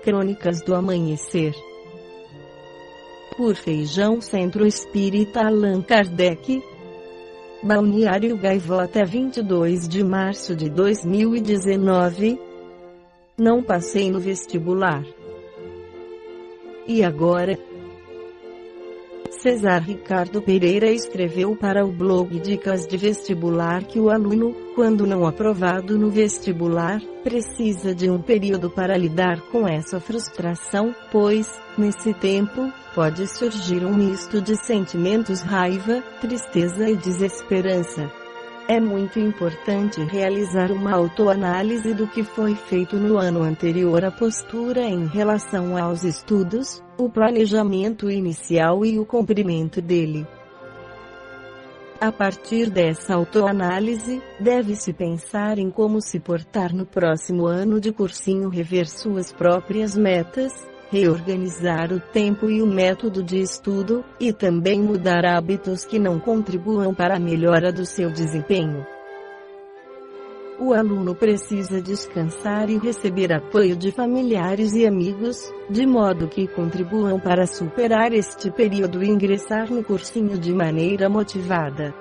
Crônicas do Amanhecer. Por Feijão Centro Espírita Allan Kardec. Balneário Gaivota, 22 de março de 2019. Não passei no vestibular. E agora? César Ricardo Pereira escreveu para o blog Dicas de Vestibular que o aluno, quando não aprovado no vestibular, precisa de um período para lidar com essa frustração, pois, nesse tempo, pode surgir um misto de sentimentos: raiva, tristeza e desesperança. É muito importante realizar uma autoanálise do que foi feito no ano anterior, a postura em relação aos estudos, o planejamento inicial e o cumprimento dele. A partir dessa autoanálise, deve-se pensar em como se portar no próximo ano de cursinho, rever suas próprias metas, reorganizar o tempo e o método de estudo, e também mudar hábitos que não contribuam para a melhora do seu desempenho. O aluno precisa descansar e receber apoio de familiares e amigos, de modo que contribuam para superar este período e ingressar no cursinho de maneira motivada.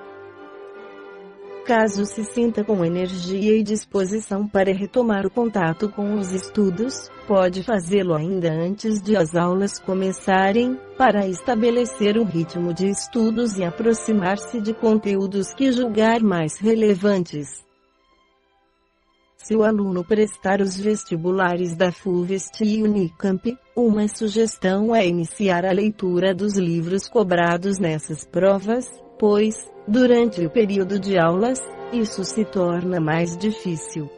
Caso se sinta com energia e disposição para retomar o contato com os estudos, pode fazê-lo ainda antes de as aulas começarem, para estabelecer um ritmo de estudos e aproximar-se de conteúdos que julgar mais relevantes. Se o aluno prestar os vestibulares da FUVEST e Unicamp, uma sugestão é iniciar a leitura dos livros cobrados nessas provas, pois, durante o período de aulas, isso se torna mais difícil.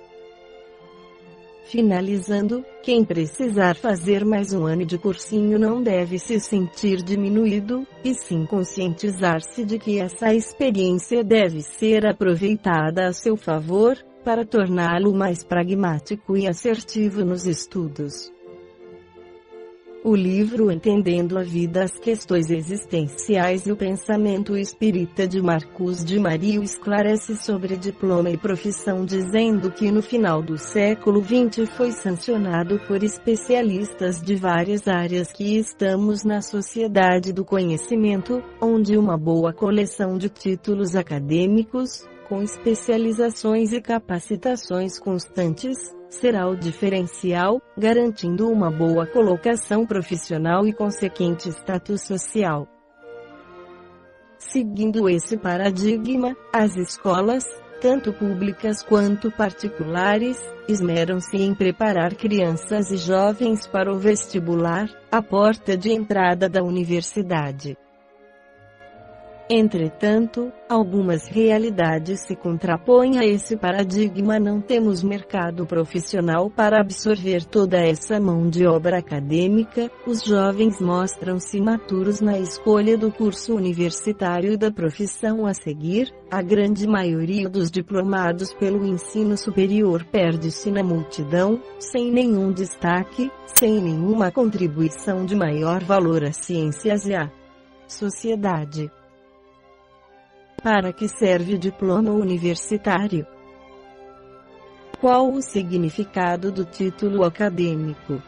Finalizando, quem precisar fazer mais um ano de cursinho não deve se sentir diminuído, e sim conscientizar-se de que essa experiência deve ser aproveitada a seu favor, para torná-lo mais pragmático e assertivo nos estudos. O livro Entendendo a Vida, as Questões Existenciais e o Pensamento Espírita, de Marcos de Mario, esclarece sobre diploma e profissão, dizendo que no final do século XX foi sancionado por especialistas de várias áreas que estamos na sociedade do conhecimento, onde uma boa coleção de títulos acadêmicos, com especializações e capacitações constantes, será o diferencial, garantindo uma boa colocação profissional e consequente status social. Seguindo esse paradigma, as escolas, tanto públicas quanto particulares, esmeram-se em preparar crianças e jovens para o vestibular, a porta de entrada da universidade. Entretanto, algumas realidades se contrapõem a esse paradigma. Não temos mercado profissional para absorver toda essa mão de obra acadêmica, os jovens mostram-se imaturos na escolha do curso universitário e da profissão a seguir, a grande maioria dos diplomados pelo ensino superior perde-se na multidão, sem nenhum destaque, sem nenhuma contribuição de maior valor às ciências e à sociedade. Para que serve o diploma universitário? Qual o significado do título acadêmico?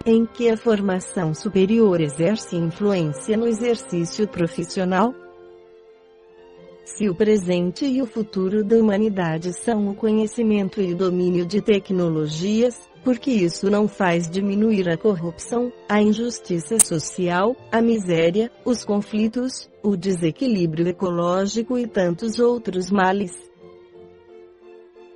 Em que a formação superior exerce influência no exercício profissional? Se o presente e o futuro da humanidade são o conhecimento e o domínio de tecnologias, porque isso não faz diminuir a corrupção, a injustiça social, a miséria, os conflitos, o desequilíbrio ecológico e tantos outros males.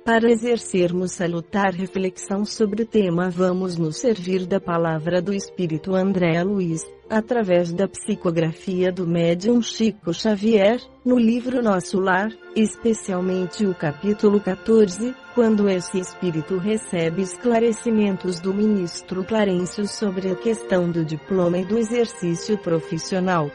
Para exercermos salutar reflexão sobre o tema, vamos nos servir da palavra do Espírito André Luiz, através da psicografia do médium Chico Xavier, no livro Nosso Lar, especialmente o capítulo 14, quando esse espírito recebe esclarecimentos do ministro Clarencio sobre a questão do diploma e do exercício profissional.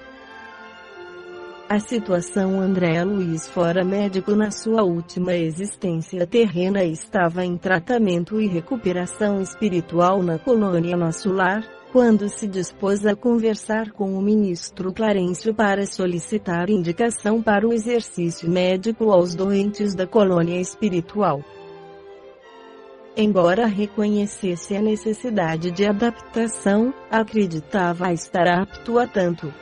A situação: André Luiz, fora médico na sua última existência terrena, estava em tratamento e recuperação espiritual na colônia Nosso Lar, quando se dispôs a conversar com o ministro Clarencio para solicitar indicação para o exercício médico aos doentes da colônia espiritual. Embora reconhecesse a necessidade de adaptação, acreditava estar apto a tanto.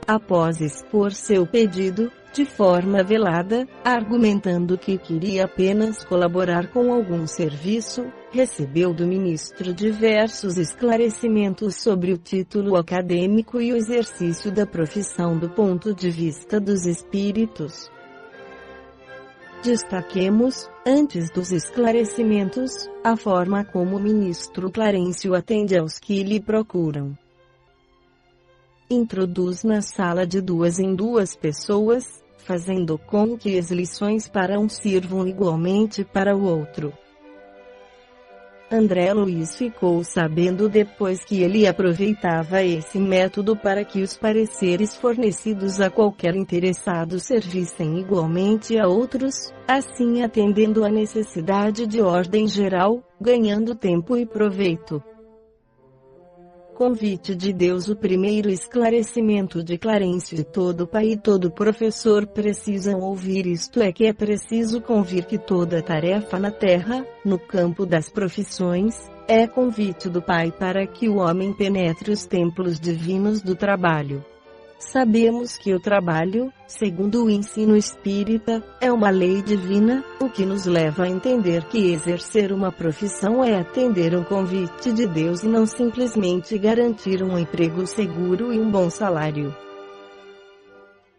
Após expor seu pedido, de forma velada, argumentando que queria apenas colaborar com algum serviço, recebeu do ministro diversos esclarecimentos sobre o título acadêmico e o exercício da profissão do ponto de vista dos espíritos. Destaquemos, antes dos esclarecimentos, a forma como o ministro Clarencio atende aos que lhe procuram. Introduz na sala de 2 em 2 pessoas, fazendo com que as lições para um sirvam igualmente para o outro. André Luiz ficou sabendo depois que ele aproveitava esse método para que os pareceres fornecidos a qualquer interessado servissem igualmente a outros, assim atendendo à necessidade de ordem geral, ganhando tempo e proveito. Convite de Deus. O primeiro esclarecimento de Clarencio e todo pai e todo professor precisam ouvir, isto é que é preciso convir que toda tarefa na terra, no campo das profissões, é convite do Pai para que o homem penetre os templos divinos do trabalho. Sabemos que o trabalho, segundo o ensino espírita, é uma lei divina, o que nos leva a entender que exercer uma profissão é atender um convite de Deus e não simplesmente garantir um emprego seguro e um bom salário.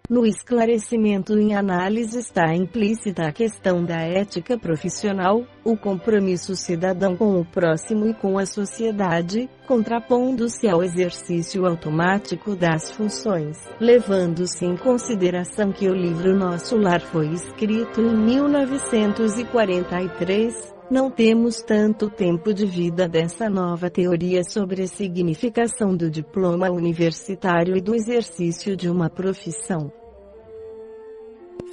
No esclarecimento em análise está implícita a questão da ética profissional, o compromisso cidadão com o próximo e com a sociedade, contrapondo-se ao exercício automático das funções, levando-se em consideração que o livro Nosso Lar foi escrito em 1943, não temos tanto tempo de vida dessa nova teoria sobre a significação do diploma universitário e do exercício de uma profissão.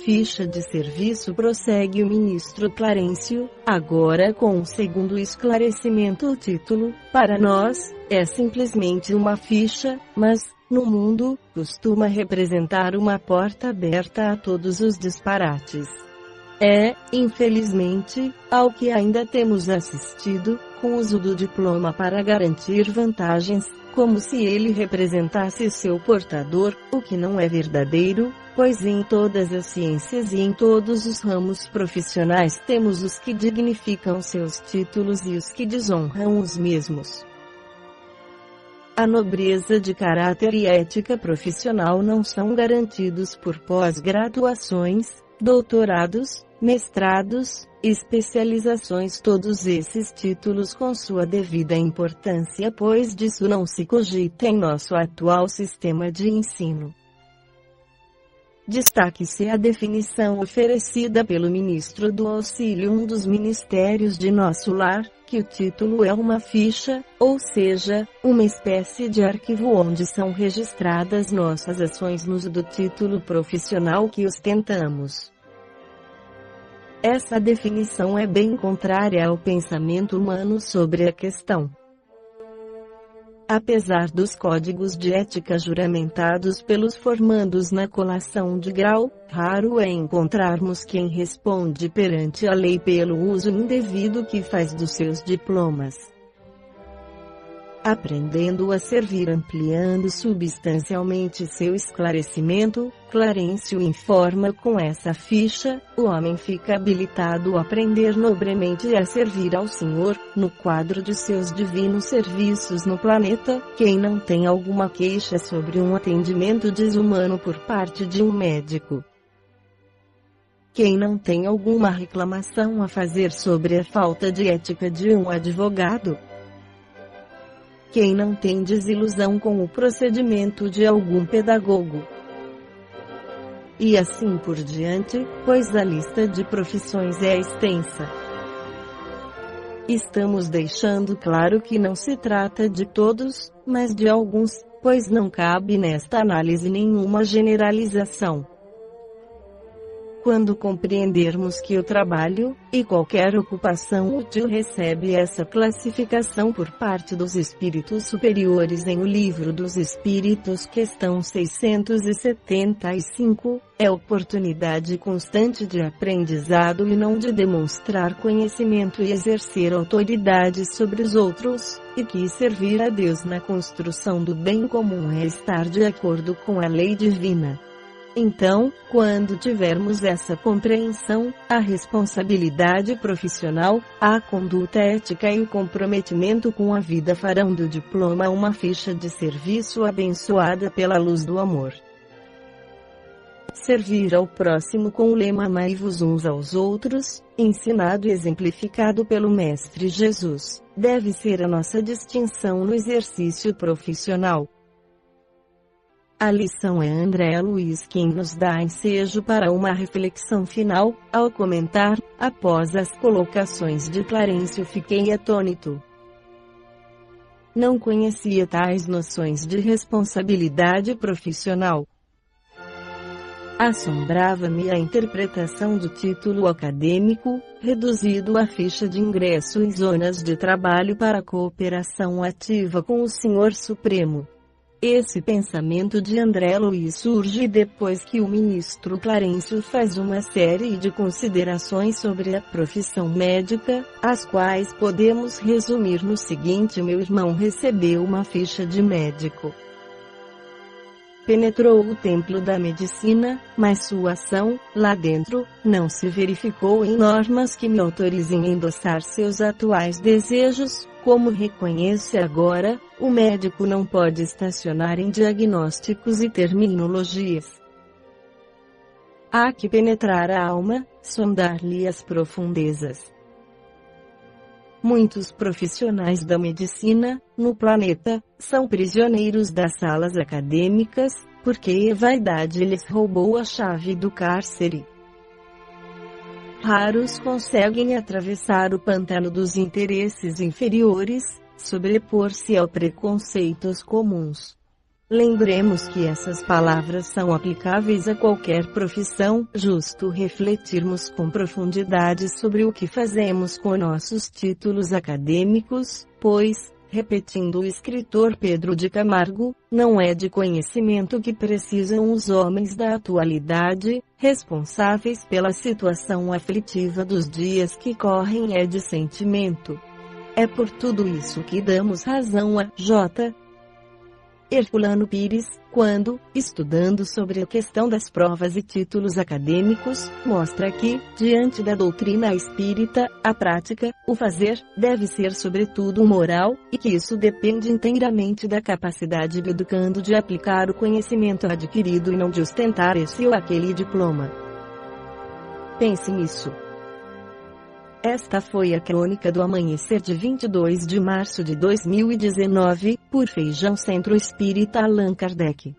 Ficha de serviço. Prossegue o ministro Clarencio, agora com um segundo esclarecimento. O título, para nós, é simplesmente uma ficha, mas, no mundo, costuma representar uma porta aberta a todos os disparates. É, infelizmente, ao que ainda temos assistido, com o uso do diploma para garantir vantagens, como se ele representasse seu portador, o que não é verdadeiro, pois em todas as ciências e em todos os ramos profissionais temos os que dignificam seus títulos e os que desonram os mesmos. A nobreza de caráter e a ética profissional não são garantidos por pós-graduações, doutorados, mestrados, especializações. Todos esses títulos com sua devida importância, pois disso não se cogita em nosso atual sistema de ensino. Destaque-se a definição oferecida pelo ministro do Auxílio, um dos ministérios de Nosso Lar, que o título é uma ficha, ou seja, uma espécie de arquivo onde são registradas nossas ações no uso do título profissional que ostentamos. Essa definição é bem contrária ao pensamento humano sobre a questão. Apesar dos códigos de ética juramentados pelos formandos na colação de grau, raro é encontrarmos quem responde perante a lei pelo uso indevido que faz dos seus diplomas. Aprendendo a servir. Ampliando substancialmente seu esclarecimento, Clarencio informa: com essa ficha, o homem fica habilitado a aprender nobremente e a servir ao Senhor, no quadro de seus divinos serviços no planeta. Quem não tem alguma queixa sobre um atendimento desumano por parte de um médico? Quem não tem alguma reclamação a fazer sobre a falta de ética de um advogado? Quem não tem desilusão com o procedimento de algum pedagogo? E assim por diante, pois a lista de profissões é extensa. Estamos deixando claro que não se trata de todos, mas de alguns, pois não cabe nesta análise nenhuma generalização. Quando compreendermos que o trabalho, e qualquer ocupação útil recebe essa classificação por parte dos espíritos superiores em O Livro dos Espíritos, questão 675, é oportunidade constante de aprendizado e não de demonstrar conhecimento e exercer autoridade sobre os outros, e que servir a Deus na construção do bem comum é estar de acordo com a lei divina. Então, quando tivermos essa compreensão, a responsabilidade profissional, a conduta ética e o comprometimento com a vida farão do diploma uma ficha de serviço abençoada pela luz do amor. Servir ao próximo com o lema Amai-vos uns aos outros, ensinado e exemplificado pelo Mestre Jesus, deve ser a nossa distinção no exercício profissional. A lição é André Luiz quem nos dá ensejo para uma reflexão final, ao comentar: após as colocações de Clarencio fiquei atônito. Não conhecia tais noções de responsabilidade profissional. Assombrava-me a interpretação do título acadêmico, reduzido à ficha de ingresso em zonas de trabalho para cooperação ativa com o Senhor Supremo. Esse pensamento de André Luiz surge depois que o ministro Clarencio faz uma série de considerações sobre a profissão médica, as quais podemos resumir no seguinte: meu irmão recebeu uma ficha de médico. Penetrou o templo da medicina, mas sua ação, lá dentro, não se verificou em normas que me autorizem a endossar seus atuais desejos. Como reconhece agora, o médico não pode estacionar em diagnósticos e terminologias. Há que penetrar a alma, sondar-lhe as profundezas. Muitos profissionais da medicina, no planeta, são prisioneiros das salas acadêmicas, porque a vaidade lhes roubou a chave do cárcere. Raros conseguem atravessar o pântano dos interesses inferiores, sobrepor-se aos preconceitos comuns. Lembremos que essas palavras são aplicáveis a qualquer profissão, justo refletirmos com profundidade sobre o que fazemos com nossos títulos acadêmicos, pois, repetindo o escritor Pedro de Camargo, não é de conhecimento que precisam os homens da atualidade, responsáveis pela situação aflitiva dos dias que correm, é de sentimento. É por tudo isso que damos razão a J. Herculano Pires, quando, estudando sobre a questão das provas e títulos acadêmicos, mostra que, diante da doutrina espírita, a prática, o fazer, deve ser sobretudo moral, e que isso depende inteiramente da capacidade do educando de aplicar o conhecimento adquirido e não de ostentar esse ou aquele diploma. Pense nisso. Esta foi a crônica do amanhecer de 22 de março de 2019, por Feijão Centro Espírita Allan Kardec.